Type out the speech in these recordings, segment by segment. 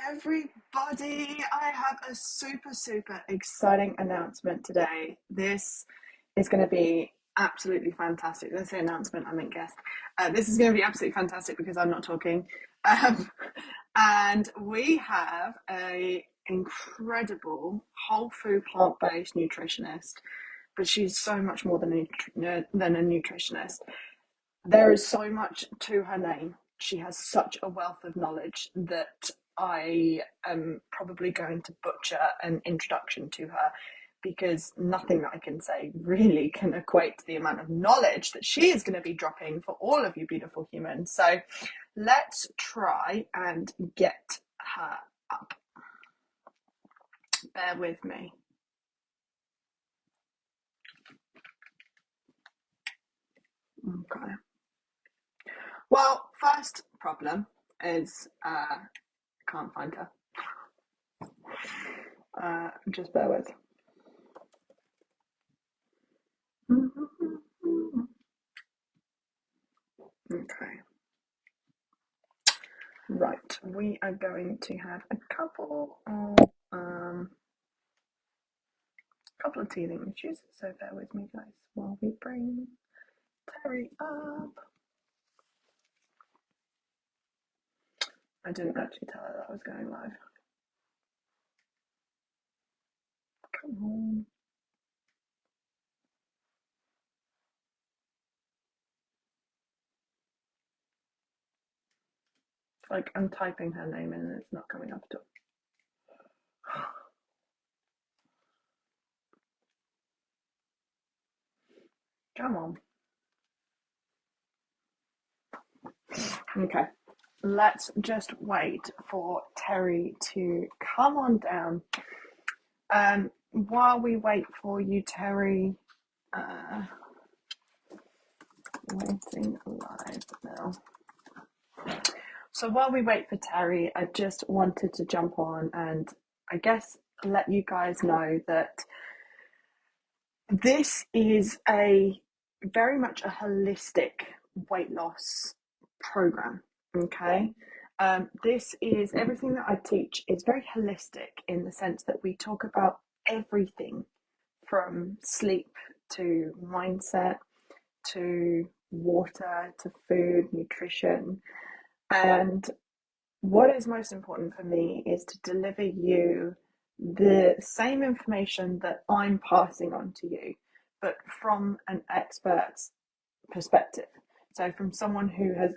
everybody. I have a super exciting announcement today. This is going to be absolutely fantastic. Let's say announcement, I meant guest. This is going to be absolutely fantastic because I'm not talking. Um, and we have a incredible whole food plant-based nutritionist, but she's so much more than a nutritionist. There is so much to her name. She has such a wealth of knowledge that I am probably going to butcher an introduction to her because nothing that I can say really can equate to the amount of knowledge that she is going to be dropping for all of you beautiful humans. So let's try and get her up. Bear with me. Okay. Well, first problem is can't find her. Just bear with. Okay. Right, we are going to have a couple of teething issues, so bear with me guys while we bring Terry up. I didn't actually tell her that I was going live. Come on. It's like I'm typing her name in and it's not coming up at all. Come on. Okay, let's just wait for Terry to come on down. While we wait for you, Terry, waiting live now. So while we wait for Terry, I just wanted to jump on and I guess let you guys know that this is a very much a holistic weight loss program. Okay. This is everything that I teach is very holistic in the sense that we talk about everything from sleep to mindset to water to food, nutrition. And what is most important for me is to deliver you the same information that I'm passing on to you, but from an expert's perspective. So from someone who has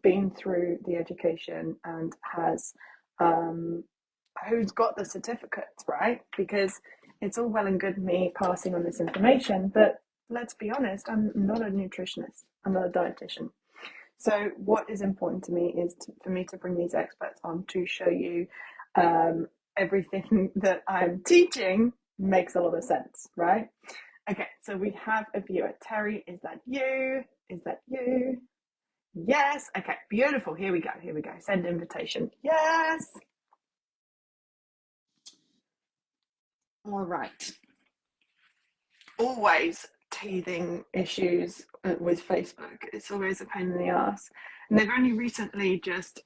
been through the education and has who's got the certificates, right? Because it's all well and good me passing on this information, but let's be honest, I'm not a nutritionist, I'm not a dietitian. So what is important to me is for me to bring these experts on to show you everything that I'm teaching makes a lot of sense, right? Okay, so we have a viewer. Terry, is that you? Is that you? Yes. Okay, beautiful. Here we go. Here we go. Send invitation. Yes. All right. Always teething issues with Facebook. It's always a pain in the ass. And they've only recently just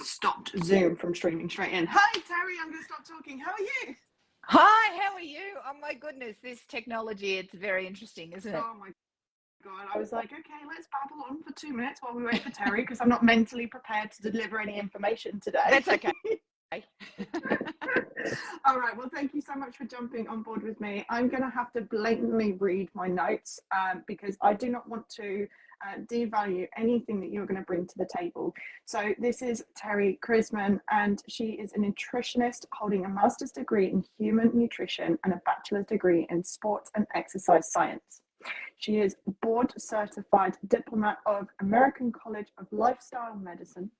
stopped Zoom from streaming straight in. Hi, Terry. I'm going to stop talking. How are you? Hi, how are you? Oh my goodness, this technology, it's very interesting, isn't it? Oh my God. I was like, okay, let's babble on for 2 minutes while we wait for Terry because I'm not mentally prepared to deliver any information today. That's okay. All right, well, thank you so much for jumping on board with me. I'm going to have to blatantly read my notes because I do not want to devalue anything that you're going to bring to the table. So this is Terry Chrisman, and she is a nutritionist holding a master's degree in human nutrition and a bachelor's degree in sports and exercise science. She is board certified diplomat of American College of Lifestyle Medicine.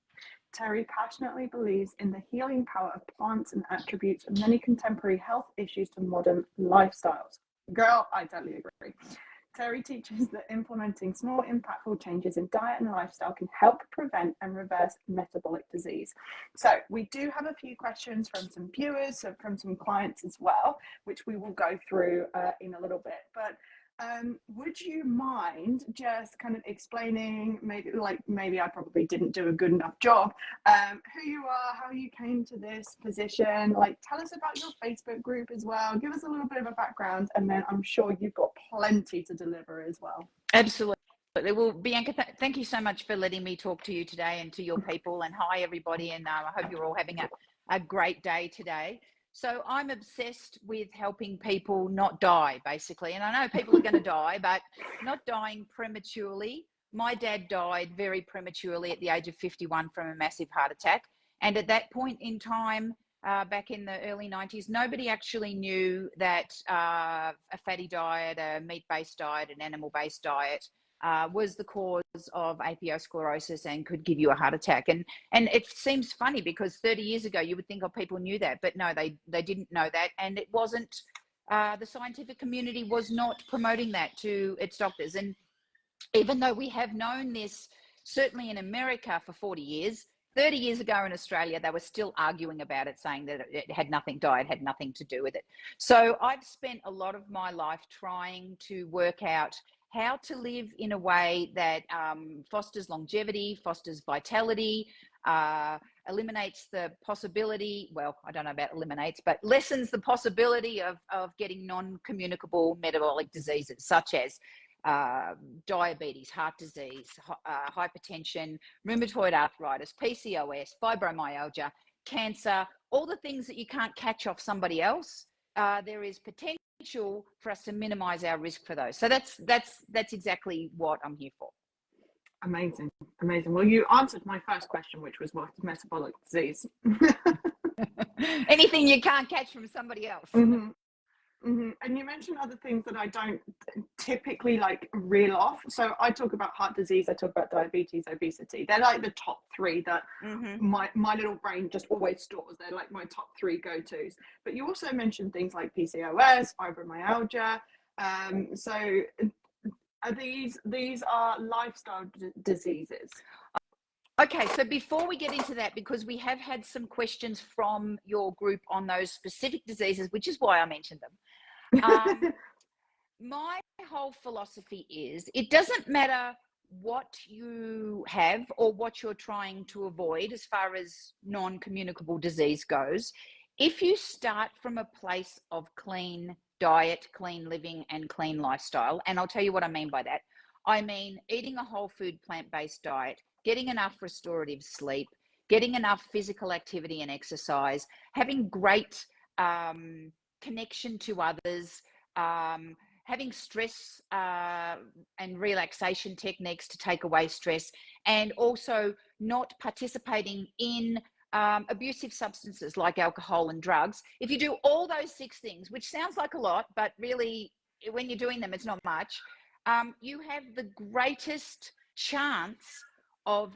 Terry passionately believes in the healing power of plants and attributes of many contemporary health issues to modern lifestyles. Girl, I totally agree. Terry teaches that implementing small, impactful changes in diet and lifestyle can help prevent and reverse metabolic disease. So we do have a few questions from some viewers, from some clients as well, which we will go through in a little bit. But Would you mind just kind of explaining, maybe I probably didn't do a good enough job, who you are, how you came to this position, like tell us about your Facebook group as well, give us a little bit of a background, and then I'm sure you've got plenty to deliver as well. Absolutely. Well, Bianca, thank you so much for letting me talk to you today and to your people, and hi everybody, and I hope you're all having a great day today. So I'm obsessed with helping people not die, basically. And I know people are going to die, but not dying prematurely. My dad died very prematurely at the age of 51 from a massive heart attack. And at that point in time, back in the early 90s, nobody actually knew that a fatty diet, a meat-based diet, an animal-based diet was the cause of atherosclerosis and could give you a heart attack. And it seems funny because 30 years ago you would think, oh, people knew that, but no, they didn't know that, and it wasn't. The scientific community was not promoting that to its doctors. And even though we have known this, certainly in America for 40 years, 30 years ago in Australia, they were still arguing about it, saying that it had nothing, diet had nothing to do with it. So I've spent a lot of my life trying to work out how to live in a way that fosters longevity, fosters vitality, eliminates the possibility, well, I don't know about eliminates, but lessens the possibility of getting non-communicable metabolic diseases such as diabetes, heart disease, hypertension, rheumatoid arthritis, PCOS, fibromyalgia, cancer, all the things that you can't catch off somebody else. There is potential for us to minimize our risk for those. So that's exactly what I'm here for. Amazing. Well, you answered my first question, which was what is metabolic disease. Anything you can't catch from somebody else. Mm-hmm. Mm-hmm. And you mentioned other things that I don't typically like reel off. So I talk about heart disease, I talk about diabetes, obesity. They're like the top three that my little brain just always stores. They're like my top three go-tos. But you also mentioned things like PCOS, fibromyalgia. So are these are lifestyle diseases? Okay, so before we get into that, because we have had some questions from your group on those specific diseases, which is why I mentioned them. My whole philosophy is it doesn't matter what you have or what you're trying to avoid as far as non-communicable disease goes. If you start from a place of clean diet, clean living, and clean lifestyle, and I'll tell you what I mean by that. I mean eating a whole food plant-based diet, getting enough restorative sleep, getting enough physical activity and exercise, having great connection to others, having stress and relaxation techniques to take away stress, and also not participating in abusive substances like alcohol and drugs. If you do all those 6 things, which sounds like a lot, but really when you're doing them, it's not much, you have the greatest chance of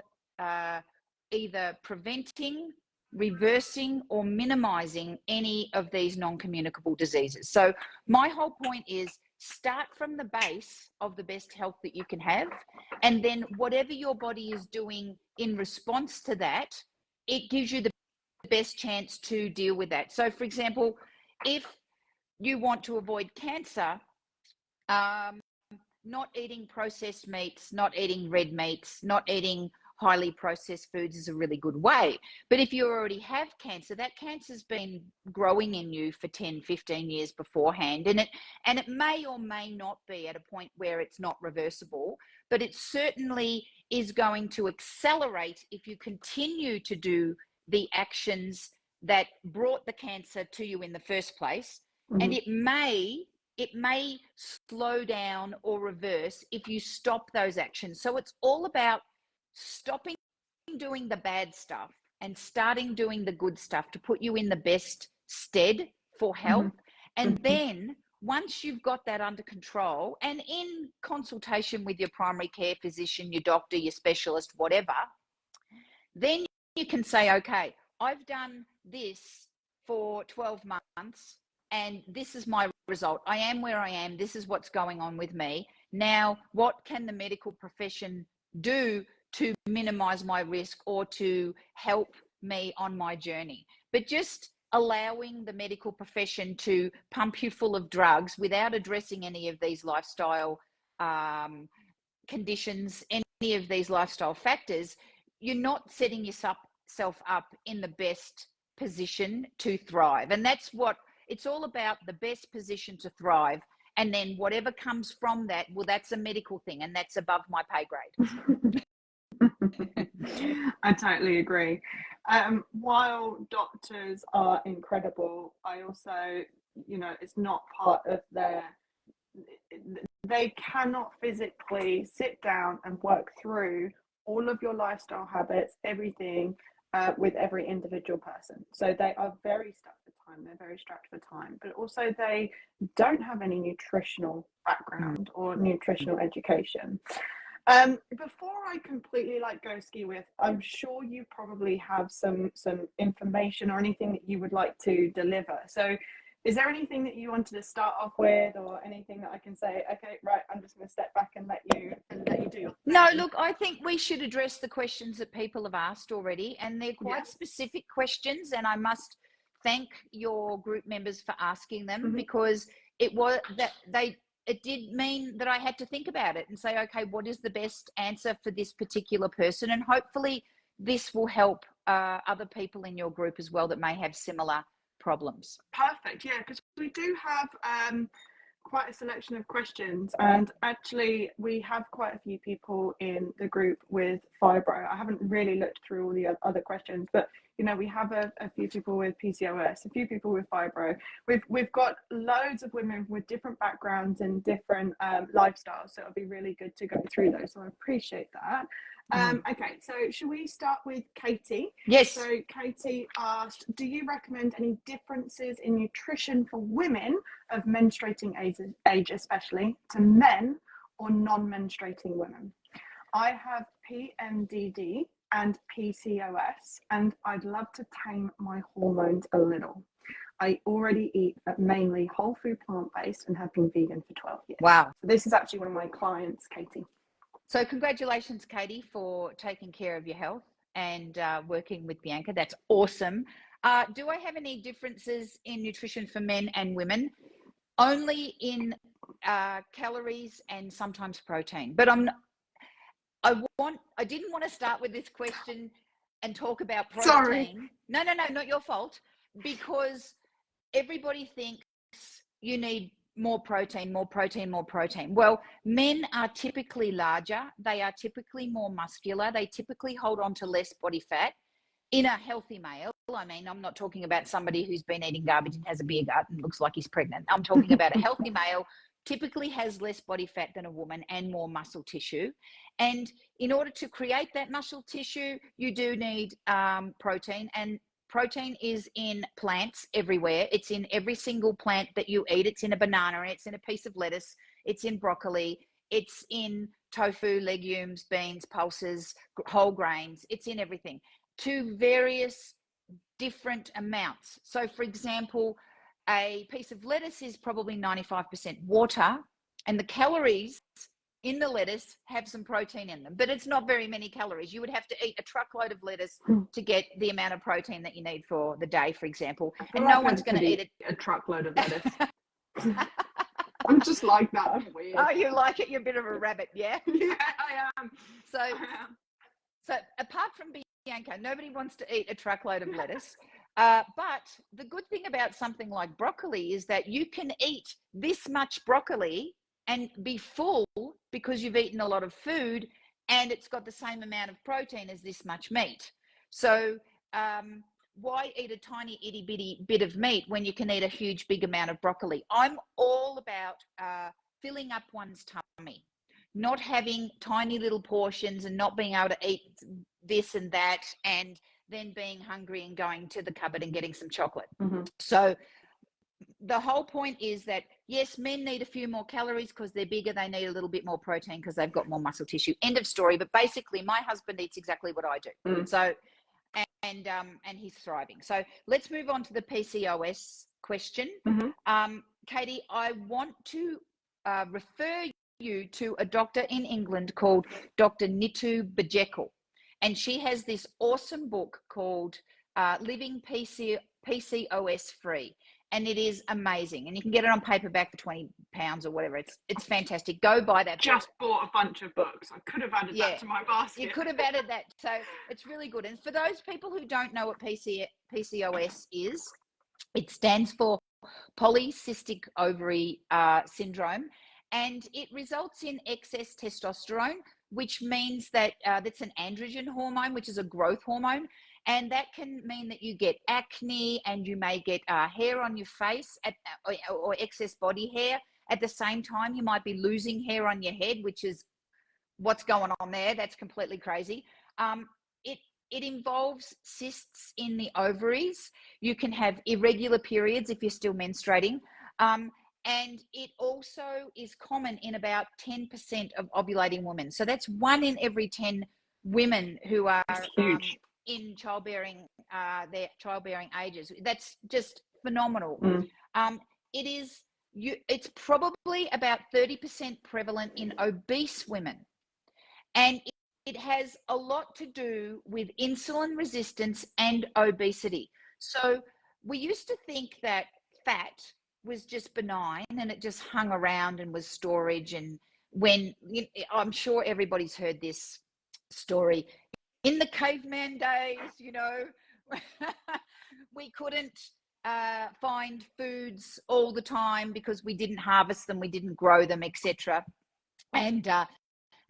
either preventing, reversing, or minimizing any of these non-communicable diseases. So my whole point is start from the base of the best health that you can have, and then whatever your body is doing in response to that, it gives you the best chance to deal with that. So for example, if you want to avoid cancer, not eating processed meats, not eating red meats, not eating highly processed foods is a really good way. But if you already have cancer, that cancer's been growing in you for 10, 15 years beforehand. And it may or may not be at a point where it's not reversible, but it certainly is going to accelerate if you continue to do the actions that brought the cancer to you in the first place. And it may slow down or reverse if you stop those actions. So it's all about stopping doing the bad stuff and starting doing the good stuff to put you in the best stead for health. And then once you've got that under control, and in consultation with your primary care physician, your doctor, your specialist, whatever, then you can say, okay, I've done this for 12 months and this is my result. I am where I am. This is what's going on with me. Now, what can the medical profession do to minimize my risk or to help me on my journey? But just allowing the medical profession to pump you full of drugs without addressing any of these lifestyle conditions, any of these lifestyle factors, you're not setting yourself up in the best position to thrive. And that's what it's all about, the best position to thrive. And then whatever comes from that, well, that's a medical thing, and that's above my pay grade. I totally agree. While doctors are incredible, I also, it's not part of they cannot physically sit down and work through all of your lifestyle habits, everything, with every individual person. So they are very stuck for time. They're very strapped for time, but also they don't have any nutritional background or nutritional education. Before I completely go ski with, I'm sure you probably have some information or anything that you would like to deliver. So is there anything that you wanted to start off with, or anything that I can say, okay, right, I'm just going to step back and let you do your thing? No, look, I think we should address the questions that people have asked already, and they're quite specific questions, and I must thank your group members for asking them, because it was that it did mean that I had to think about it and say, okay, what is the best answer for this particular person? And hopefully this will help other people in your group as well that may have similar problems. Perfect. Yeah, because we do have quite a selection of questions, and actually we have quite a few people in the group with fibro. I haven't really looked through all the other questions, but we have a few people with PCOS, a few people with fibro. We've got loads of women with different backgrounds and different lifestyles, so it'll be really good to go through those. So I appreciate that. Okay, so should we start with Katie? Yes. So Katie asked, do you recommend any differences in nutrition for women of menstruating age especially, to men or non-menstruating women? I have PMDD and PCOS, and I'd love to tame my hormones a little. I already eat mainly whole food, plant-based, and have been vegan for 12 years. Wow. So this is actually one of my clients, Katie. So congratulations, Katie, for taking care of your health and working with Bianca. That's awesome. Do I have any differences in nutrition for men and women? Only in calories and sometimes protein. But I didn't want to start with this question and talk about protein. Sorry. No, not your fault. Because everybody thinks you need more protein. Well, men are typically larger. They are typically more muscular. They typically hold on to less body fat in a healthy male. I mean, I'm not talking about somebody who's been eating garbage and has a beer gut and looks like he's pregnant. I'm talking about a healthy male typically has less body fat than a woman and more muscle tissue. And in order to create that muscle tissue, you do need protein. And protein is in plants everywhere. It's in every single plant that you eat. It's in a banana, it's in a piece of lettuce, it's in broccoli, it's in tofu, legumes, beans, pulses, whole grains. It's in everything to various different amounts. So for example, a piece of lettuce is probably 95% water, and the calories in the lettuce have some protein in them, but it's not very many calories. You would have to eat a truckload of lettuce to get the amount of protein that you need for the day, for example. And no one's going to eat a truckload of lettuce. I'm just like that. I'm weird. Oh, you like it? You're a bit of a rabbit, yeah? Yeah, I am. So apart from Bianca, nobody wants to eat a truckload of lettuce. But the good thing about something like broccoli is that you can eat this much broccoli and be full because you've eaten a lot of food, and it's got the same amount of protein as this much meat. So why eat a tiny itty bitty bit of meat when you can eat a huge big amount of broccoli? I'm all about filling up one's tummy, not having tiny little portions and not being able to eat this and that and then being hungry and going to the cupboard and getting some chocolate. So the whole point is that, yes, men need a few more calories because they're bigger. They need a little bit more protein because they've got more muscle tissue. End of story. But basically, my husband eats exactly what I do. So, and he's thriving. So let's move on to the PCOS question. Katie, I want to refer you to a doctor in England called Dr. Nitu Bajekal. And she has this awesome book called Living PCOS Free. And it is amazing. And you can get it on paperback for £20 or whatever. It's fantastic. Go buy that book. Just bought a bunch of books. I could have added that to my basket. You could have added that. So it's really good. And for those people who don't know what PCOS is, it stands for polycystic ovary syndrome, and it results in excess testosterone, which means that that's an androgen hormone, which is a growth hormone. And that can mean that you get acne, and you may get hair on your face or excess body hair. At the same time, you might be losing hair on your head, which is what's going on there. That's completely crazy. It involves cysts in the ovaries. You can have irregular periods if you're still menstruating. And it also is common in about 10% of ovulating women. So that's 1 in every 10 women who are in childbearing, their childbearing ages. That's just phenomenal. It's probably about 30% prevalent in obese women. And it has a lot to do with insulin resistance and obesity. So we used to think that fat was just benign and it just hung around and was storage. And I'm sure everybody's heard this story. In the caveman days, we couldn't find foods all the time because we didn't harvest them, we didn't grow them, etc. And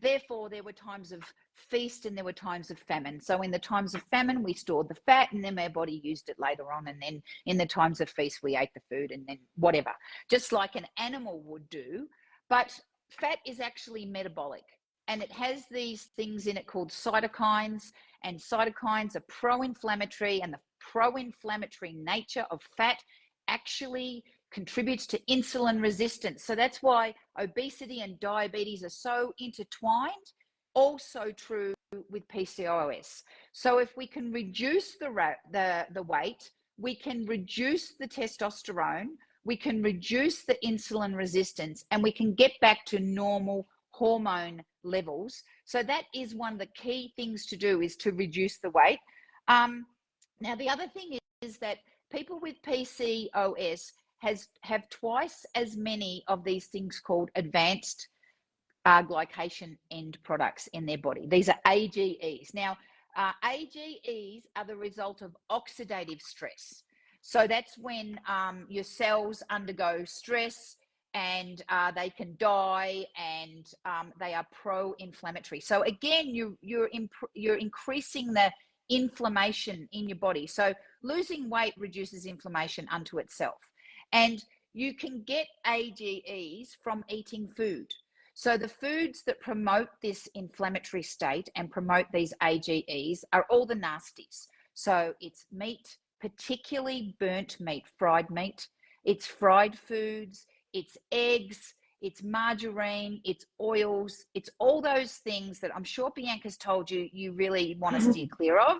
therefore, there were times of feast and there were times of famine. So in the times of famine, we stored the fat, and then our body used it later on. And then in the times of feast, we ate the food, and then whatever, just like an animal would do. But fat is actually metabolic, and it has these things in it called cytokines, and cytokines are pro-inflammatory, and the pro-inflammatory nature of fat actually contributes to insulin resistance. So that's why obesity and diabetes are so intertwined. Also true with PCOS. So if we can reduce the weight, we can reduce the testosterone, we can reduce the insulin resistance, and we can get back to normal hormone levels. So that is one of the key things to do, is to reduce the weight. Now, the other thing is that people with PCOS have twice as many of these things called advanced glycation end products in their body. These are AGEs. Now, AGEs are the result of oxidative stress. So that's when your cells undergo stress, and they can die, and they are pro-inflammatory. So again, you're increasing the inflammation in your body. So losing weight reduces inflammation unto itself. And you can get AGEs from eating food. So the foods that promote this inflammatory state and promote these AGEs are all the nasties. So it's meat, particularly burnt meat, fried meat. It's fried foods, it's eggs, it's margarine, it's oils, it's all those things that I'm sure Bianca's told you you really want to steer clear of.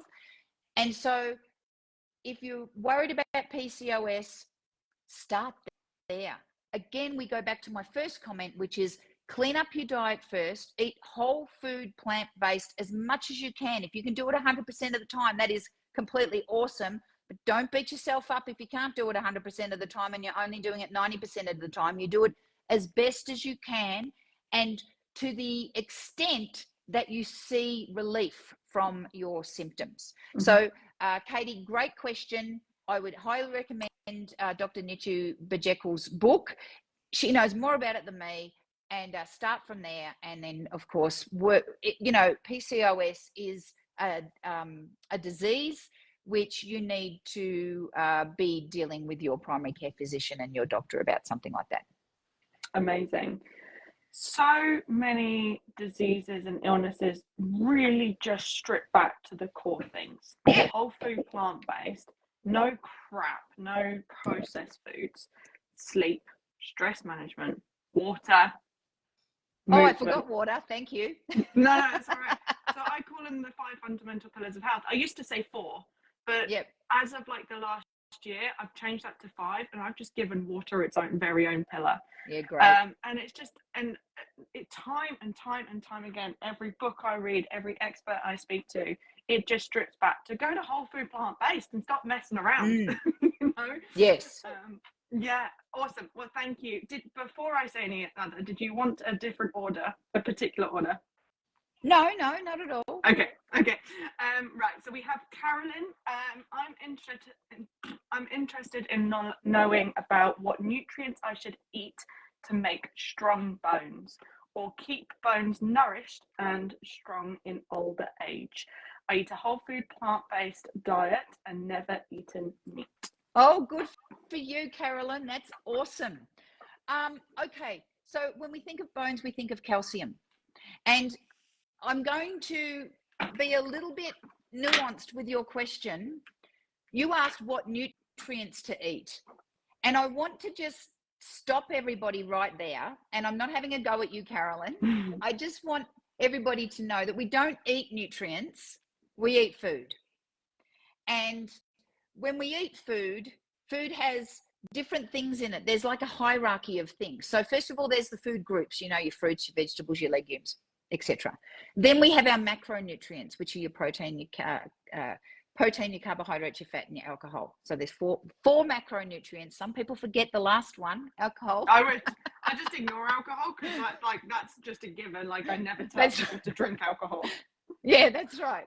And so if you're worried about PCOS, start there. Again, we go back to my first comment, which is clean up your diet first. Eat whole food, plant-based as much as you can. If you can do it 100% of the time, that is completely awesome. But don't beat yourself up if you can't do it 100% of the time and you're only doing it 90% of the time. You do it as best as you can, and to the extent that you see relief from your symptoms. So, Katie, great question. I would highly recommend Dr. Nitu Bajekul's book. She knows more about it than me, and start from there. And then, of course, PCOS is a disease which you need to be dealing with your primary care physician and your doctor about something like that. Amazing. So many diseases and illnesses really just strip back to the core things. Yeah. Whole food, plant-based, no crap, no processed foods, sleep, stress management, water. Movement. Oh, I forgot water. Thank you. No, it's all right. So I call them the 5 fundamental pillars of health. I used to say 4, but as of like the last year, I've changed that to 5, and I've just given water its own very own pillar. Yeah, great. And it's just, and it time and time and time again, every book I read, every expert I speak to, it just strips back to go to whole food plant based and stop messing around. You know? Yes. Yeah, awesome. Well, thank you. Before I say any other, did you want a different order, a particular order? No, not at all. Okay. Right. So we have Carolyn. I'm interested in knowing about what nutrients I should eat to make strong bones or keep bones nourished and strong in older age. I eat a whole food plant-based diet and never eaten meat. Oh, good for you, Carolyn. That's awesome. Okay, so when we think of bones, we think of calcium. And I'm going to be a little bit nuanced with your question. You asked what nutrients to eat. And I want to just stop everybody right there. And I'm not having a go at you, Carolyn. I just want everybody to know that we don't eat nutrients, we eat food. And when we eat food, food has different things in it. There's like a hierarchy of things. So first of all, there's the food groups, you know, your fruits, your vegetables, your legumes, etc. Then we have our macronutrients, which are your protein, your carbohydrates, your fat, and your alcohol. So there's four macronutrients. Some people forget the last one, alcohol. I just ignore alcohol because like that's just a given. Like I never tell people to drink alcohol. Yeah, that's right.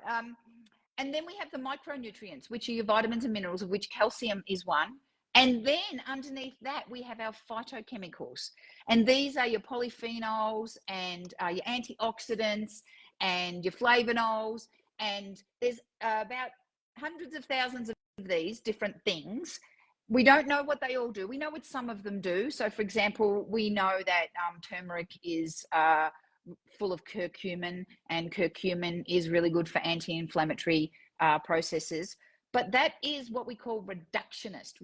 And then we have the micronutrients, which are your vitamins and minerals, of which calcium is one. And then underneath that, we have our phytochemicals. And these are your polyphenols and your antioxidants and your flavonols. And there's about hundreds of thousands of these different things. We don't know what they all do. We know what some of them do. So, for example, we know that turmeric is full of curcumin, and curcumin is really good for anti-inflammatory processes. But that is what we call reductionist,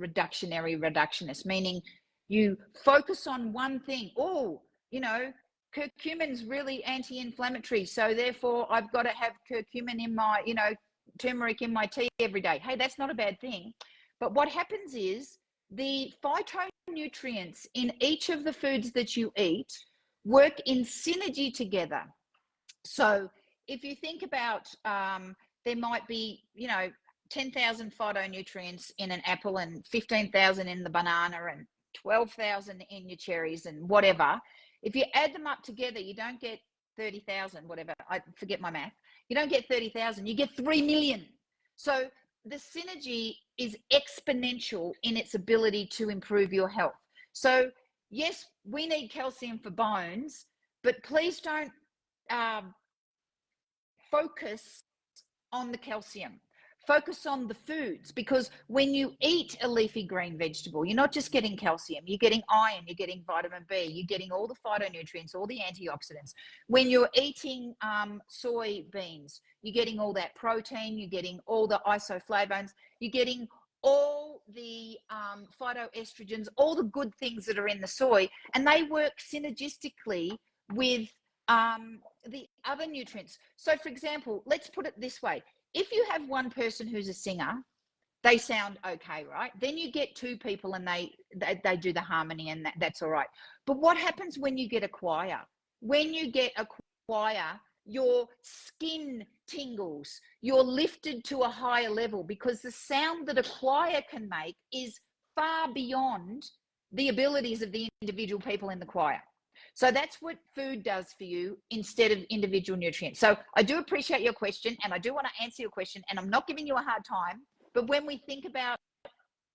meaning you focus on one thing. Oh, you know, curcumin's really anti-inflammatory, so therefore I've got to have curcumin in my, you know, turmeric in my tea every day. Hey, that's not a bad thing. But what happens is the phytonutrients in each of the foods that you eat work in synergy together. So if you think about, there might be, you know, 10,000 phytonutrients in an apple and 15,000 in the banana and 12,000 in your cherries and whatever. If you add them up together, you don't get 30,000, whatever. I forget my math. You don't get 30,000, you get 3 million. So the synergy is exponential in its ability to improve your health. So yes, we need calcium for bones, but please don't focus on the calcium. Focus on the foods, because when you eat a leafy green vegetable, you're not just getting calcium, you're getting iron, you're getting vitamin B, you're getting all the phytonutrients, all the antioxidants. When you're eating soybeans, you're getting all that protein, you're getting all the isoflavones, you're getting all the phytoestrogens, all the good things that are in the soy, and they work synergistically with the other nutrients. So for example, let's put it this way. If you have one person who's a singer, they sound okay, right? Then you get two people and they do the harmony, and that's all right. But what happens when you get a choir? When you get a choir, your skin tingles, you're lifted to a higher level, because the sound that a choir can make is far beyond the abilities of the individual people in the choir. So that's what food does for you instead of individual nutrients. So I do appreciate your question, and I do want to answer your question, and I'm not giving you a hard time, but when we think about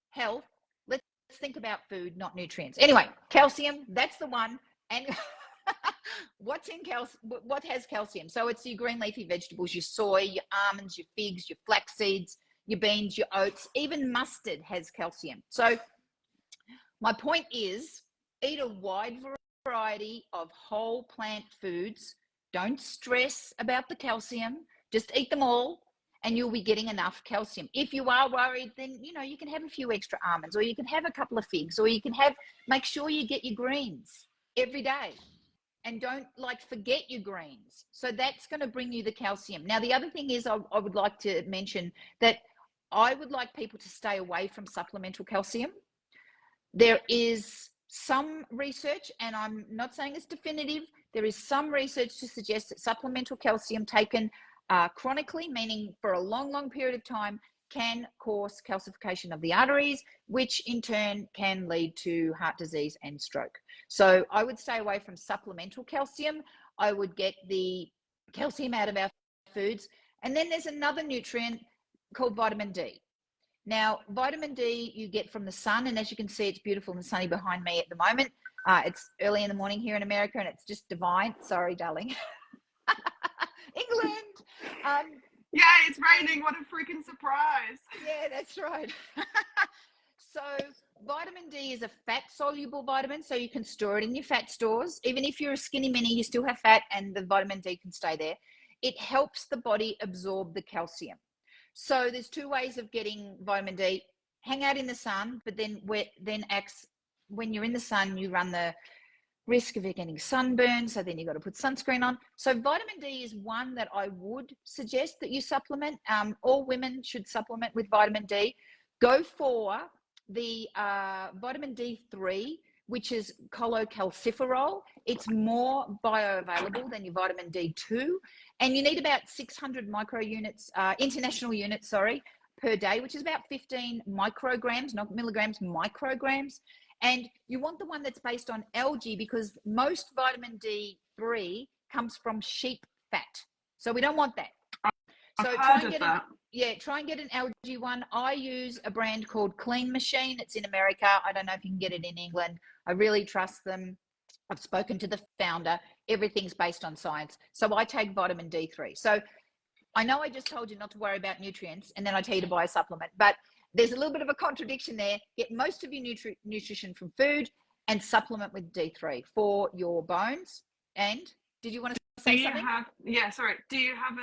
health, let's think about food, not nutrients. Anyway, calcium, that's the one. And what's in calcium? What has calcium? So it's your green leafy vegetables, your soy, your almonds, your figs, your flax seeds, your beans, your oats, even mustard has calcium. So my point is, eat a wide variety of whole plant foods. Don't stress about the calcium, just eat them all and you'll be getting enough calcium. If you are worried, then you know, you can have a few extra almonds, or you can have a couple of figs, or you can make sure you get your greens every day, and don't forget your greens. So that's going to bring you the calcium. Now the other thing is, I would like to mention that I would like people to stay away from supplemental calcium. There is some research, and I'm not saying it's definitive, there is some research to suggest that supplemental calcium taken chronically, meaning for a long, long period of time, can cause calcification of the arteries, which in turn can lead to heart disease and stroke. So I would stay away from supplemental calcium. I would get the calcium out of our foods. And then there's another nutrient called vitamin D. Now, vitamin D you get from the sun, and as you can see, it's beautiful and sunny behind me at the moment. It's early in the morning here in America, and it's just divine. Sorry, darling. England. Yeah, it's raining. What a freaking surprise. Yeah, that's right. So vitamin D is a fat-soluble vitamin, so you can store it in your fat stores. Even if you're a skinny mini, you still have fat, and the vitamin D can stay there. It helps the body absorb the calcium. So there's two ways of getting vitamin D. Hang out in the sun, but then when you're in the sun, you run the risk of it getting sunburn. So then you've got to put sunscreen on. So vitamin D is one that I would suggest that you supplement. All women should supplement with vitamin D. Go for the vitamin D3, which is cholecalciferol. It's more bioavailable than your vitamin D2. And you need about 600 international units, per day, which is about 15 micrograms, not milligrams, micrograms. And you want the one that's based on algae, because most vitamin D3 comes from sheep fat. So we don't want that. So try and get an algae one. I use a brand called Clean Machine. It's in America. I don't know if you can get it in England. I really trust them. I've spoken to the founder. Everything's based on science. So I take vitamin D3. So I know I just told you not to worry about nutrients, and then I tell you to buy a supplement, but there's a little bit of a contradiction there. Get most of your nutrition from food and supplement with D3 for your bones. And did you want to say something? Do you have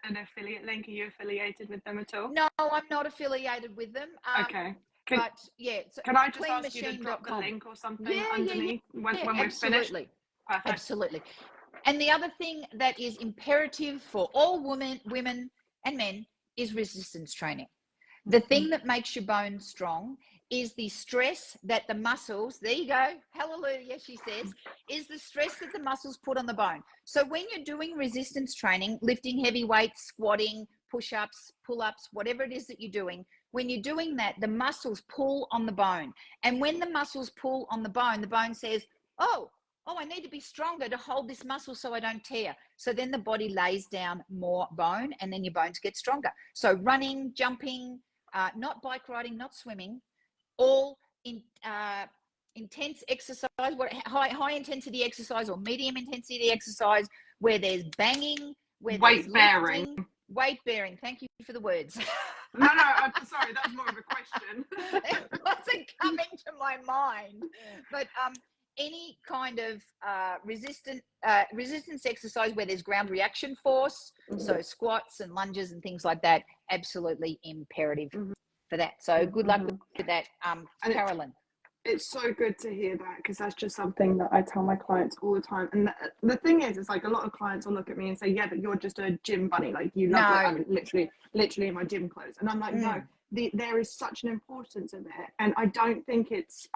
an affiliate link? Are you affiliated with them at all? No, I'm not affiliated with them. Okay. Can I just ask you to drop the link or something underneath when we're finished? Perfect. Absolutely. And the other thing that is imperative for all women and men is resistance training. The thing that makes your bones strong is the stress that the muscles, there you go, hallelujah, she says, is the stress that the muscles put on the bone. So when you're doing resistance training, lifting heavy weights, squatting, push-ups, pull-ups, whatever it is that you're doing, when you're doing that, the muscles pull on the bone. And when the muscles pull on the bone says, oh, I need to be stronger to hold this muscle so I don't tear. So then the body lays down more bone, and then your bones get stronger. So running, jumping, not bike riding, not swimming, all intense exercise, high intensity exercise or medium intensity exercise, where there's banging, where there's lifting, weight bearing. Thank you for the words. No, sorry, that was more of a question. It wasn't coming to my mind, but any kind of resistance exercise where there's ground reaction force, so squats and lunges and things like that, absolutely imperative for that. So good luck with that, Carolyn. It's so good to hear that, because that's just something that I tell my clients all the time. And the thing is, it's like a lot of clients will look at me and say, yeah, but you're just a gym bunny. Like, you love it. I mean, literally in my gym clothes. And I'm like, no. There is such an importance of it, and I don't think it's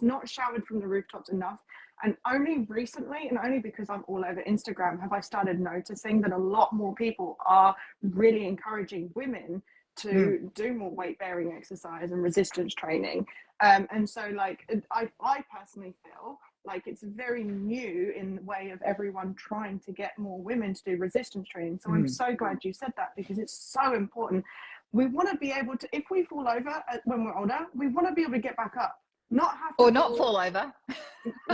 not shouted from the rooftops enough. And only recently, and only because I'm all over Instagram, have I started noticing that a lot more people are really encouraging women to do more weight bearing exercise and resistance training. And so, like, I personally feel like it's very new in the way of everyone trying to get more women to do resistance training. So I'm so glad you said that, because it's so important. We want to be able to, if we fall over when we're older, we want to be able to get back up, not have to not fall over.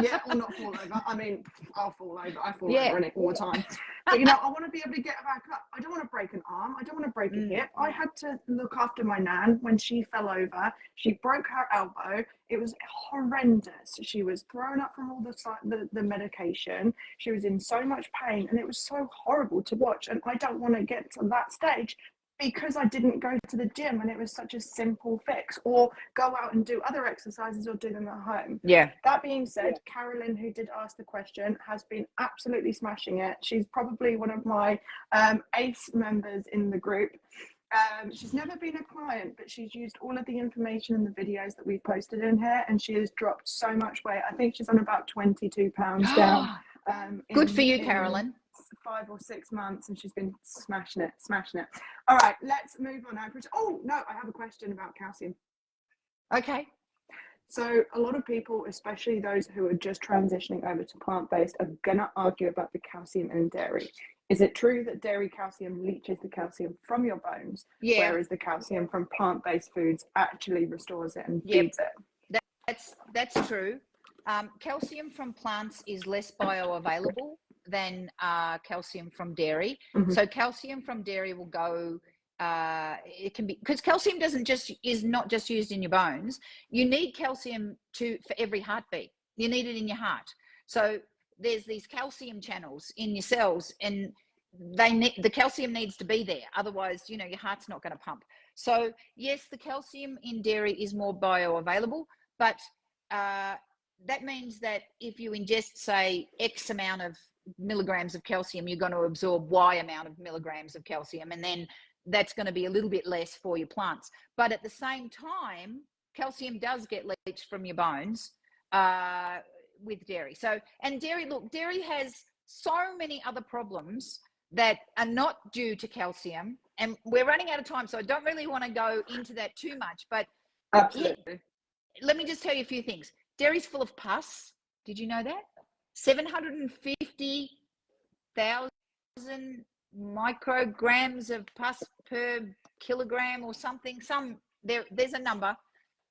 Yeah, or not fall over. I mean, I'll fall over. I fall over in it all the time. But, you know, I want to be able to get back up. I don't want to break an arm. I don't want to break a hip. I had to look after my nan when she fell over. She broke her elbow. It was horrendous. She was thrown up from all the medication. She was in so much pain, and it was so horrible to watch. And I don't want to get to that stage, because I didn't go to the gym and it was such a simple fix, or go out and do other exercises or do them at home. Yeah. That being said, Carolyn, who did ask the question, has been absolutely smashing it. She's probably one of my ace members in the group. She's never been a client, but she's used all of the information in the videos that we've posted in here, and she has dropped so much weight. I think she's on about 22 pounds down. Good for you, in Carolyn. 5 or 6 months, and she's been smashing it. All right, let's move on now. Oh no, I have a question about calcium. Okay. So a lot of people, especially those who are just transitioning over to plant-based, are gonna argue about the calcium in dairy. Is it true that dairy calcium leaches the calcium from your bones, whereas the calcium from plant-based foods actually restores it and feeds it? That's true. Calcium from plants is less bioavailable than calcium from dairy. So calcium from dairy will go. It can be, because calcium is not just used in your bones. You need calcium for every heartbeat. You need it in your heart. So there's these calcium channels in your cells, and the calcium needs to be there. Otherwise, your heart's not going to pump. So yes, the calcium in dairy is more bioavailable, but that means that if you ingest, say, X amount of milligrams of calcium, you're going to absorb Y amount of milligrams of calcium, and then that's going to be a little bit less for your plants. But at the same time, calcium does get leached from your bones with dairy. So, and dairy has so many other problems that are not due to calcium, and we're running out of time, so I don't really want to go into that too much. But absolutely, let me just tell you a few things. Dairy's full of pus. Did you know that? 750,000 micrograms of pus per kilogram or something. There's a number.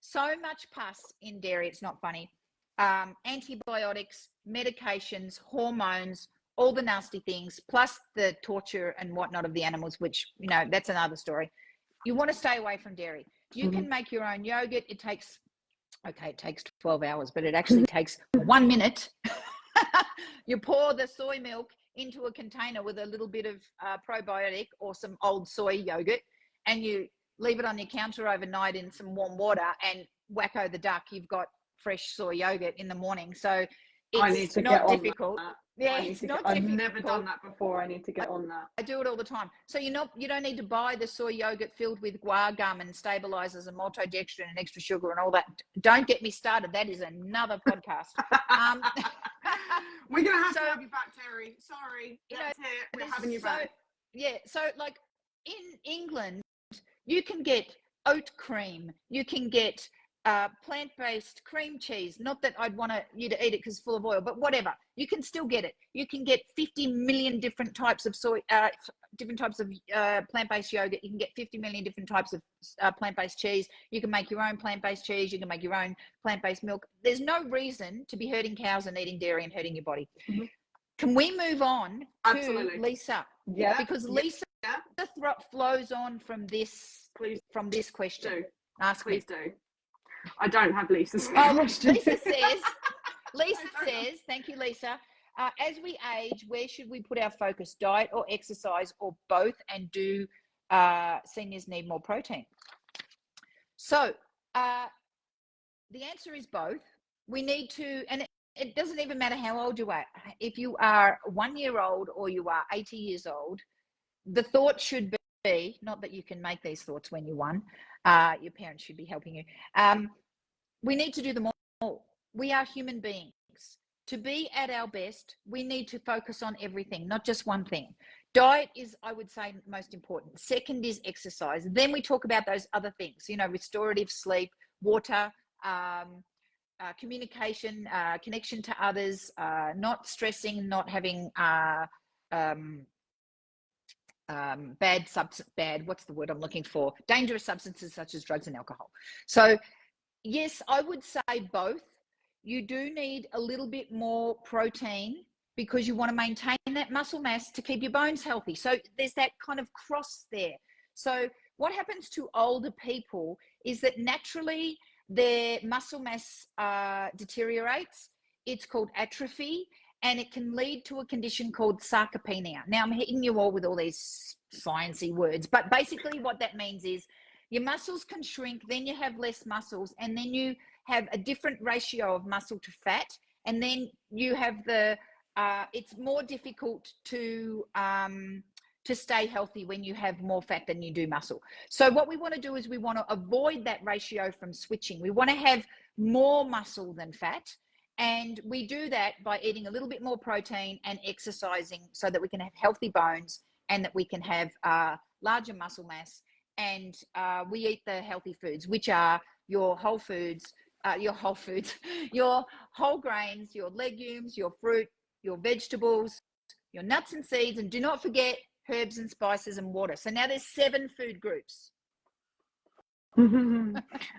So much pus in dairy, it's not funny. Antibiotics, medications, hormones, all the nasty things, plus the torture and whatnot of the animals, which, that's another story. You want to stay away from dairy. You can make your own yogurt. It takes 12 hours, but it actually takes 1 minute. You pour the soy milk into a container with a little bit of probiotic or some old soy yogurt, and you leave it on your counter overnight in some warm water, and wacko the duck, you've got fresh soy yogurt in the morning. So it's not difficult. Yeah, it's not difficult. I've never done that before. I need to get on that. I do it all the time. So you don't need to buy the soy yogurt filled with guar gum and stabilizers and maltodextrin and extra sugar and all that. Don't get me started. That is another podcast. We're gonna have to have you back, Terry. Sorry, that's it. We're having you back. Yeah. So like in England, you can get oat cream. You can get plant-based cream cheese. Not that I'd want you to eat it because it's full of oil, but whatever. You can still get it. You can get 50 million different types of plant-based yogurt. You can get 50 million different types of plant-based cheese. You can make your own plant-based cheese. You can make your own plant-based milk. There's no reason to be herding cows and eating dairy and hurting your body. Can we move on to Lisa? Yeah. Because Lisa flows on from this question. Do. Ask Please me. do. I don't have Lisa's question. Lisa says, thank you, Lisa. As we age, where should we put our focus? Diet or exercise or both? And do seniors need more protein? So the answer is both. We need to, and it doesn't even matter how old you are. If you are 1 year old or you are 80 years old, the thought should be, not that you can make these thoughts when you're one, your parents should be helping you. We need to do them all. We are human beings. To be at our best, we need to focus on everything, not just one thing. Diet is, I would say, most important. Second is exercise. Then we talk about those other things, restorative sleep, water, communication, connection to others, not stressing, not having dangerous substances such as drugs and alcohol. So yes, I would say both. You do need a little bit more protein because you want to maintain that muscle mass to keep your bones healthy. So there's that kind of cross there. So what happens to older people is that naturally their muscle mass deteriorates. It's called atrophy, and it can lead to a condition called sarcopenia. Now, I'm hitting you all with all these sciencey words, but basically what that means is your muscles can shrink, then you have less muscles, and then you have a different ratio of muscle to fat, and then you have it's more difficult to to stay healthy when you have more fat than you do muscle. So what we want to do is we want to avoid that ratio from switching. We want to have more muscle than fat. And we do that by eating a little bit more protein and exercising so that we can have healthy bones and that we can have larger muscle mass. And we eat the healthy foods, which are your whole foods, your whole grains, your legumes, your fruit, your vegetables, your nuts and seeds, and do not forget herbs and spices and water. So now there's 7 food groups.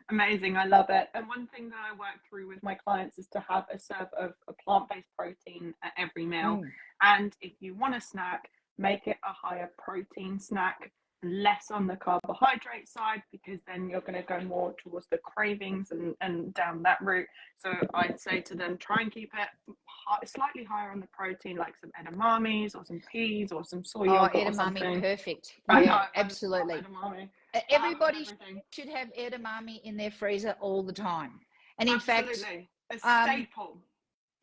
Amazing, I love it. And one thing that I work through with my clients is to have a serve of a plant-based protein at every meal. And if you want a snack, make it a higher protein snack, less on the carbohydrate side, because then you're going to go more towards the cravings and down that route. So I'd say to them, try and keep it slightly higher on the protein, like some edamames or some peas or some soy yogurt or something. Perfect. Yeah, Yeah, absolutely. Edamame. Everybody should have edamame in their freezer all the time. And in fact, a staple.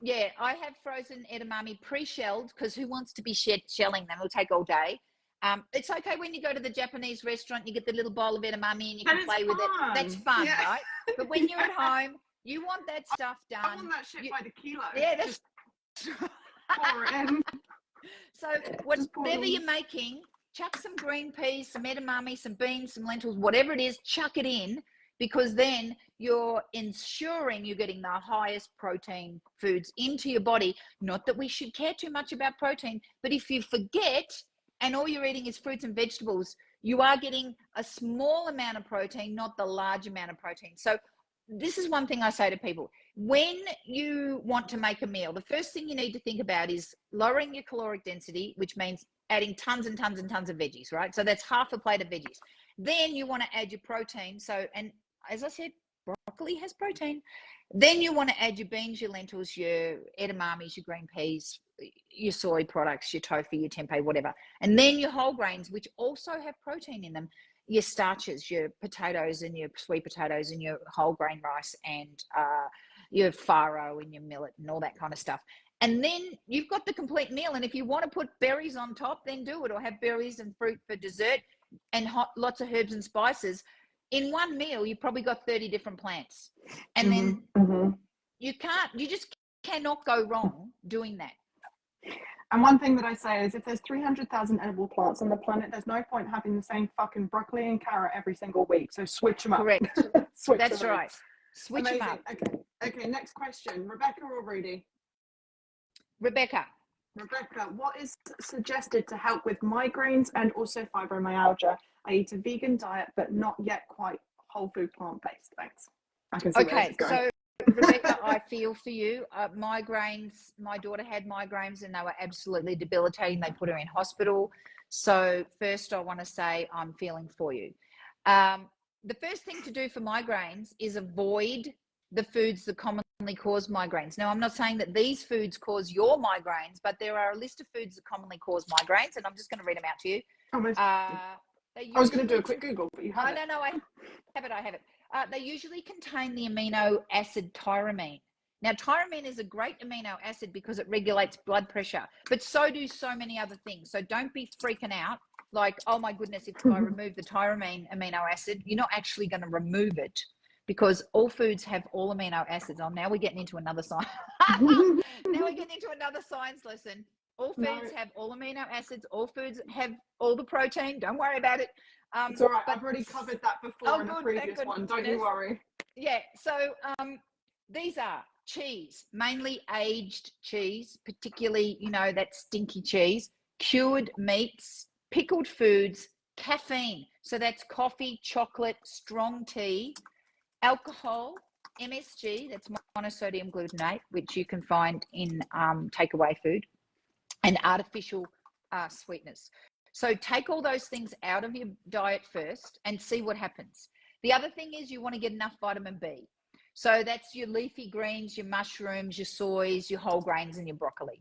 Yeah, I have frozen edamame pre-shelled, because who wants to be shelling them? It'll take all day. It's okay when you go to the Japanese restaurant, you get the little bowl of edamame and you can play with it. That's fun, right? But when you're at home, you want that stuff done. I want that shit by the kilo. Yeah, that's just pour it in. So whatever you're making, chuck some green peas, some edamame, some beans, some lentils, whatever it is, chuck it in, because then you're ensuring you're getting the highest protein foods into your body. Not that we should care too much about protein, but if you forget and all you're eating is fruits and vegetables, you are getting a small amount of protein, not the large amount of protein. So this is one thing I say to people. When you want to make a meal, the first thing you need to think about is lowering your caloric density, which means adding tons and tons and tons of veggies, right? So that's half a plate of veggies. Then you want to add your protein. So, and as I said, broccoli has protein. Then you want to add your beans, your lentils, your edamames, your green peas, your soy products, your tofu, your tempeh, whatever. And then your whole grains, which also have protein in them, your starches, your potatoes and your sweet potatoes and your whole grain rice and your farro and your millet and all that kind of stuff. And then you've got the complete meal. And if you want to put berries on top, then do it, or have berries and fruit for dessert and lots of herbs and spices. In one meal, you've probably got 30 different plants. And then you just cannot go wrong doing that. And one thing that I say is, if there's 300,000 edible plants on the planet, there's no point having the same fucking broccoli and carrot every single week. So switch them up. Correct. That's right. Switch them up. Okay, next question. Rebecca or Rudy? Rebecca, what is suggested to help with migraines and also fibromyalgia? I eat a vegan diet, but not yet quite whole food plant-based. Thanks. I can see where this is going. So Rebecca, I feel for you. Migraines, my daughter had migraines and they were absolutely debilitating. They put her in hospital. So first I want to say I'm feeling for you. The first thing to do for migraines is avoid the foods that commonly cause migraines. Now, I'm not saying that these foods cause your migraines, but there are a list of foods that commonly cause migraines, and I'm just going to read them out to you. I was going to do a quick Google, but you have it. No, I have it. They usually contain the amino acid tyramine. Now, tyramine is a great amino acid because it regulates blood pressure, but so do so many other things. So don't be freaking out like, oh my goodness, if I remove the tyramine amino acid, you're not actually going to remove it, because all foods have all amino acids. Oh, now we're getting into another science. Science lesson. All foods have all amino acids. All foods have all the protein. Don't worry about it. It's all right. I've already covered that before in a previous one. Don't you worry. Yeah. So these are cheese, mainly aged cheese, particularly, that stinky cheese, cured meats, pickled foods, caffeine. So that's coffee, chocolate, strong tea, alcohol, MSG, that's monosodium glutamate, which you can find in takeaway food, and artificial sweeteners. So take all those things out of your diet first and see what happens. The other thing is you want to get enough vitamin B. So that's your leafy greens, your mushrooms, your soys, your whole grains, and your broccoli.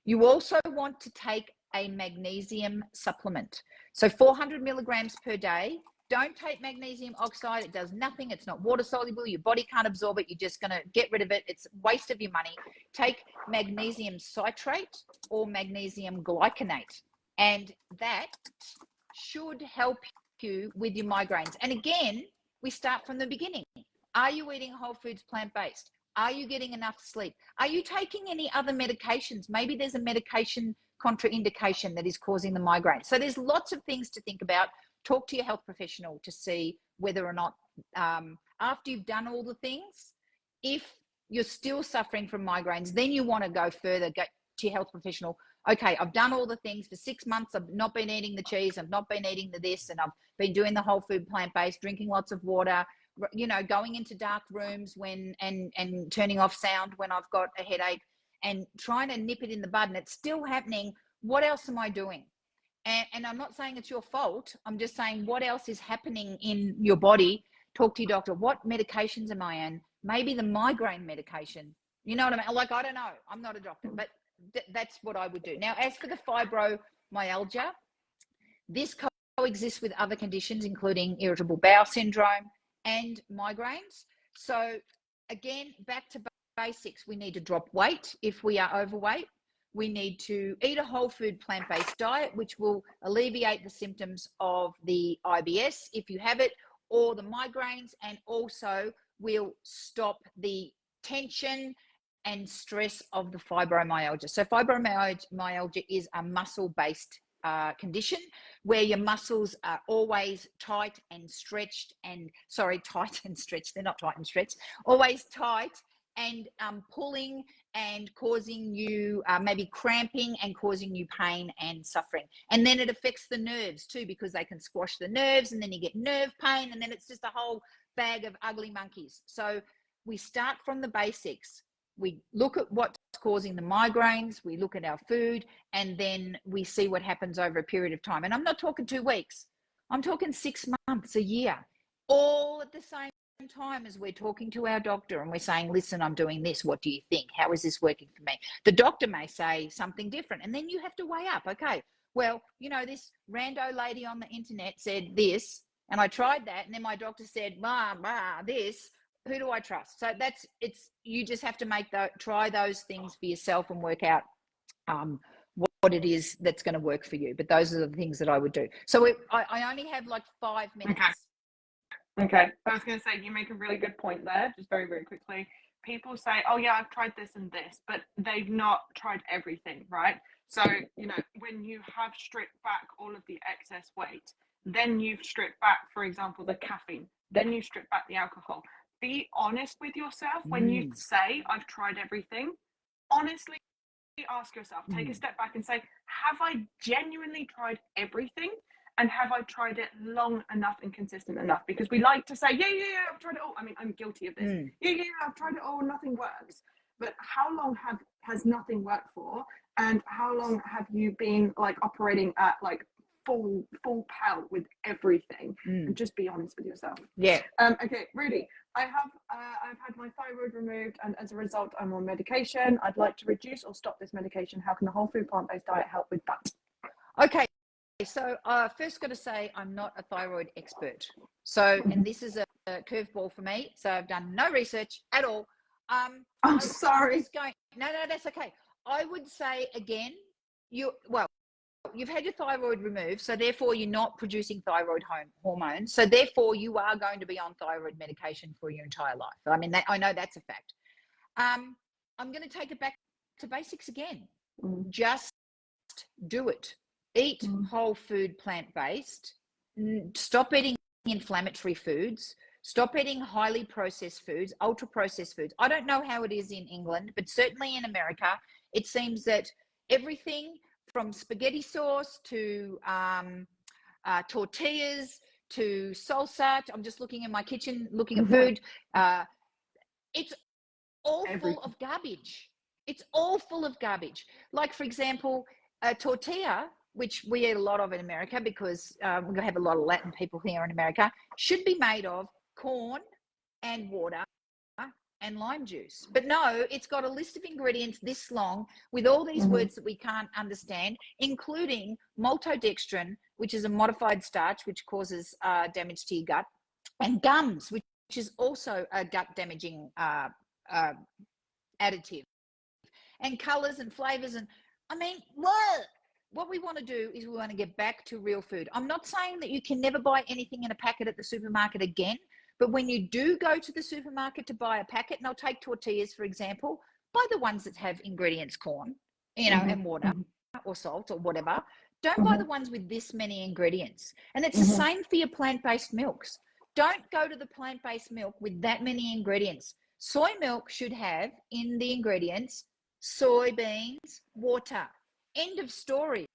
You also want to take a magnesium supplement. So 400 milligrams per day. Don't take magnesium oxide. It does nothing. It's not water soluble. Your body can't absorb it. You're just going to get rid of it. It's a waste of your money. Take magnesium citrate or magnesium glycinate. And that should help you with your migraines. And again, we start from the beginning. Are you eating whole foods, plant-based? Are you getting enough sleep? Are you taking any other medications? Maybe there's a medication contraindication that is causing the migraine. So there's lots of things to think about. Talk to your health professional to see whether or not, after you've done all the things, if you're still suffering from migraines, then you want to go further, go to your health professional. Okay, I've done all the things for 6 months. I've not been eating the cheese. I've not been eating the this, and I've been doing the whole food plant-based, drinking lots of water, you know, going into dark rooms when and turning off sound when I've got a headache, and trying to nip it in the bud, and it's still happening. What else am I doing? And I'm not saying it's your fault. I'm just saying what else is happening in your body. Talk to your doctor. What medications am I on? Maybe the migraine medication. You know what I mean? Like, I don't know. I'm not a doctor, but that's what I would do. Now, as for the fibromyalgia, this coexists with other conditions, including irritable bowel syndrome and migraines. So again, back to basics. We need to drop weight if we are overweight. We need to eat a whole food plant-based diet, which will alleviate the symptoms of the IBS if you have it, or the migraines, and also will stop the tension and stress of the fibromyalgia. So fibromyalgia is a muscle-based condition where your muscles are always tight and stretched, and tight and stretched. They're not tight and stretched, always tight and pulling and causing you maybe cramping and causing you pain and suffering. And then it affects the nerves too, because they can squash the nerves, and then you get nerve pain, and then it's just a whole bag of ugly monkeys. So we start from the basics. We look at what's causing the migraines, we look at our food, and then we see what happens over a period of time. And I'm not talking 2 weeks. I'm talking 6 months, a year, all at the same time as we're talking to our doctor and we're saying, listen, I'm doing this. What do you think? How is this working for me? The doctor may say something different, and then you have to weigh up. Okay, well, you know, this rando lady on the internet said this, and I tried that, and then my doctor said, this. Who do I trust? So you just have to try those things for yourself and work out what it is that's going to work for you. But those are the things that I would do. So I only have like 5 minutes. Okay. I was going to say, you make a really good point there, just very, very quickly. People say, oh yeah, I've tried this and this, but they've not tried everything, right? So, you know, when you have stripped back all of the excess weight, then you've stripped back, for example, the caffeine, then you strip back the alcohol. Be honest with yourself when you say, I've tried everything. Honestly, ask yourself, take a step back and say, have I genuinely tried everything? And have I tried it long enough and consistent enough? Because we like to say, yeah, I've tried it all. I mean, I'm guilty of this. Yeah, I've tried it all. Nothing works. But how long has nothing worked for? And how long have you been like operating at like full pelt with everything? And just be honest with yourself. Yeah. Okay, Rudy, I've had my thyroid removed, and as a result, I'm on medication. I'd like to reduce or stop this medication. How can the whole food plant-based diet help with that? Okay. So first got to say, I'm not a thyroid expert. So, and this is a curveball for me. So I've done no research at all. I'm sorry. No, that's okay. I would say again, you've had your thyroid removed, so therefore you're not producing thyroid hormone. So therefore you are going to be on thyroid medication for your entire life. I mean, I know that's a fact. I'm going to take it back to basics again. Just do it. Eat whole food, plant-based. Stop eating inflammatory foods. Stop eating highly processed foods, ultra-processed foods. I don't know how it is in England, but certainly in America, it seems that everything from spaghetti sauce to tortillas to salsa. I'm just looking in my kitchen, looking at food. It's all full of garbage. It's all full of garbage. Like, for example, a tortilla, which we eat a lot of in America because we have a lot of Latin people here in America, should be made of corn and water and lime juice. But no, it's got a list of ingredients this long with all these words that we can't understand, including maltodextrin, which is a modified starch which causes damage to your gut, and gums, which is also a gut damaging additive, and colors and flavors. And I mean, what? what we want to do is we want to get back to real food. I'm not saying that you can never buy anything in a packet at the supermarket again, but when you do go to the supermarket to buy a packet, and I'll take tortillas, for example, buy the ones that have ingredients, corn, you know, and water or salt or whatever. Don't buy the ones with this many ingredients. And it's the same for your plant-based milks. Don't go to the plant-based milk with that many ingredients. Soy milk should have in the ingredients soybeans, water. End of story.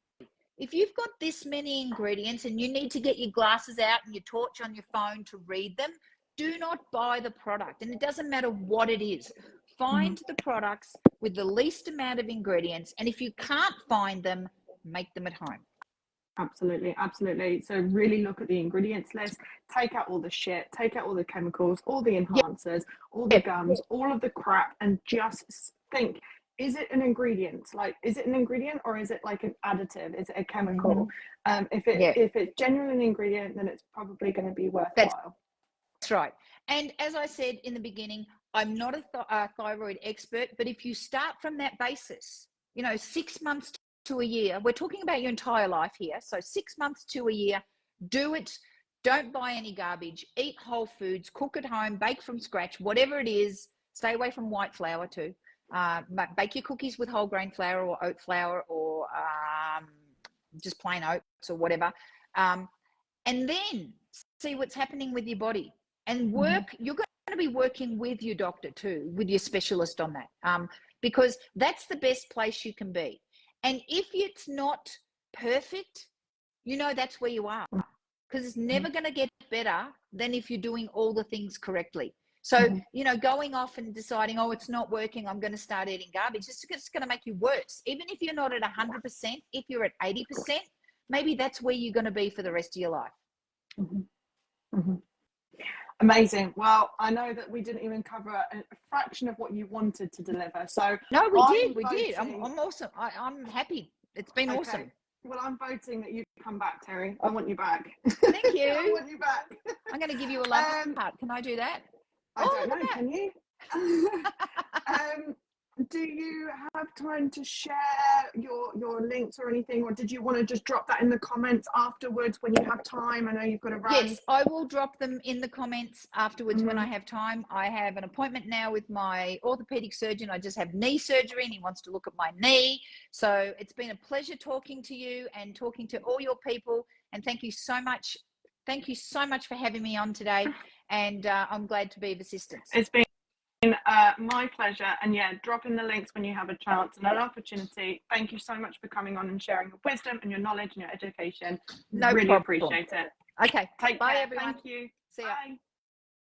If you've got this many ingredients and you need to get your glasses out and your torch on your phone to read them, do not buy the product. And it doesn't matter what it is. Find the products with the least amount of ingredients. And if you can't find them, make them at home. Absolutely, absolutely. So really look at the ingredients list, take out all the shit, take out all the chemicals, all the enhancers, all the gums, all of the crap, and just think, is it an ingredient? Like, is it an ingredient or is it like an additive? Is it a chemical? If it's genuinely an ingredient, then it's probably going to be worthwhile. That's right. And as I said in the beginning, I'm not a thyroid expert, but if you start from that basis, you know, 6 months to a year, we're talking about your entire life here. So 6 months to a year, do it. Don't buy any garbage. Eat whole foods, cook at home, bake from scratch, whatever it is. Stay away from white flour too. Bake your cookies with whole grain flour or oat flour or just plain oats or whatever. And then see what's happening with your body and work. You're going to be working with your doctor too, with your specialist on that, because that's the best place you can be. And if it's not perfect, you know, that's where you are, because it's never going to get better than if you're doing all the things correctly. So, you know, going off and deciding, oh, it's not working, I'm going to start eating garbage, it's going to make you worse. Even if you're not at 100%, if you're at 80%, maybe that's where you're going to be for the rest of your life. Amazing. Well, I know that we didn't even cover a fraction of what you wanted to deliver. So no, we did. I'm awesome. I'm happy. It's been awesome. Well, I'm voting that you come back, Terry. I want you back. Thank you. I want you back. I'm going to give you a love heart. Can I do that? I don't know. Can you? Do you have time to share your links or anything, or did you want to just drop that in the comments afterwards when you have time? I know you've got to run. Yes, I will drop them in the comments afterwards when I have time. I have an appointment now with my orthopedic surgeon. I just have knee surgery and he wants to look at my knee. So it's been a pleasure talking to you and talking to all your people. And thank you so much. Thank you so much for having me on today. And I'm glad to be of assistance. It's been my pleasure. And yeah, drop in the links when you have a chance and an opportunity. Thank you so much for coming on and sharing your wisdom and your knowledge and your education. No really problem. Appreciate it. Okay. Take Bye, care. everyone. Thank you. See ya. Bye.